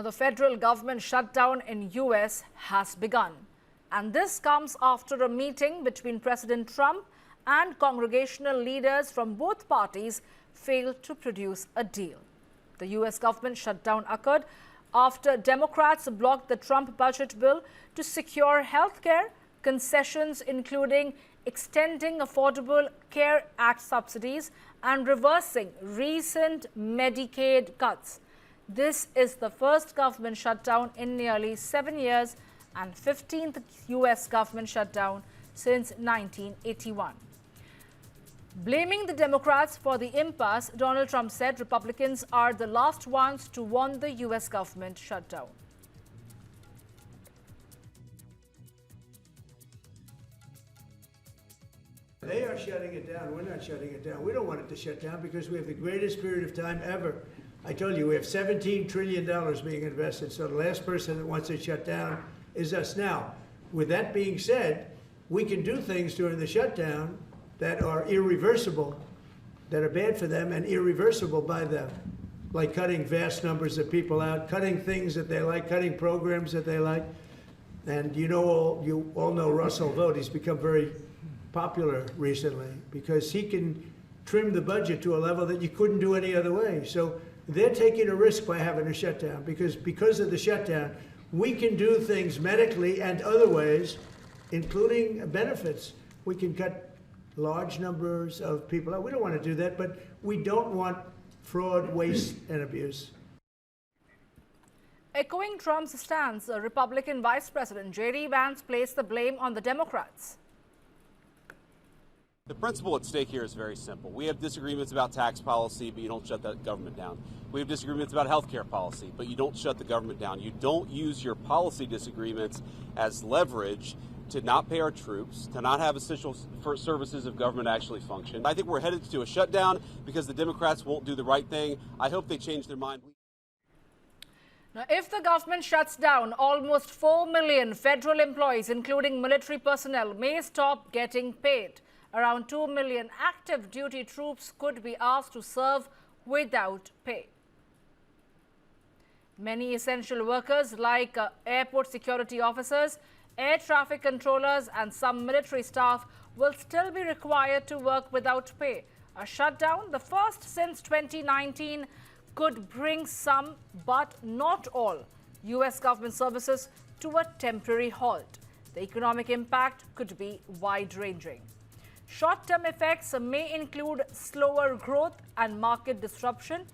Now, the federal government shutdown in US has begun. And this comes after a meeting between President Trump and congressional leaders from both parties failed to produce a deal. The US government shutdown occurred after Democrats blocked the Trump budget bill to secure health care concessions, including extending Affordable Care Act subsidies and reversing recent Medicaid cuts. This is the first government shutdown in nearly 7 years and 15th US government shutdown since 1981. Blaming the Democrats for the impasse, Donald Trump said Republicans are the last ones to want the US government shutdown. They are shutting it down. We're not shutting it down. We don't want it to shut down because we have the greatest period of time ever. I told you, we have $17 trillion being invested, so the last person that wants it shut down is us. Now, with that being said, we can do things during the shutdown that are irreversible, that are bad for them and irreversible by them, like cutting vast numbers of people out, cutting things that they like, cutting programs that they like. And you all know Russell Vought. He's become very popular recently because he can trim the budget to a level that you couldn't do any other way. So they're taking a risk by having a shutdown because of the shutdown, we can do things medically and other ways, including benefits. We can cut large numbers of people out. We don't want to do that, but we don't want fraud, waste, and abuse. Echoing Trump's stance, Republican Vice President J.D. Vance placed the blame on the Democrats. The principle at stake here is very simple. We have disagreements about tax policy, but you don't shut that government down. We have disagreements about health care policy, but you don't shut the government down. You don't use your policy disagreements as leverage to not pay our troops, to not have essential services of government actually function. I think we're headed to a shutdown because the Democrats won't do the right thing. I hope they change their mind. Now, if the government shuts down, almost 4 million federal employees, including military personnel, may stop getting paid. Around 2 million active duty troops could be asked to serve without pay. Many essential workers like airport security officers, air traffic controllers and some military staff will still be required to work without pay. A shutdown, the first since 2019, could bring some, but not all, U.S. government services to a temporary halt. The economic impact could be wide-ranging. Short-term effects may include slower growth and market disruption.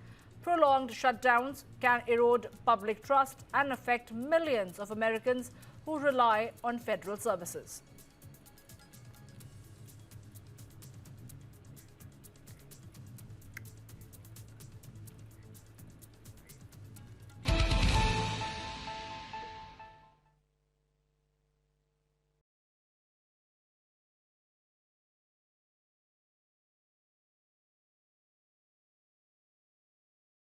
Prolonged shutdowns can erode public trust and affect millions of Americans who rely on federal services.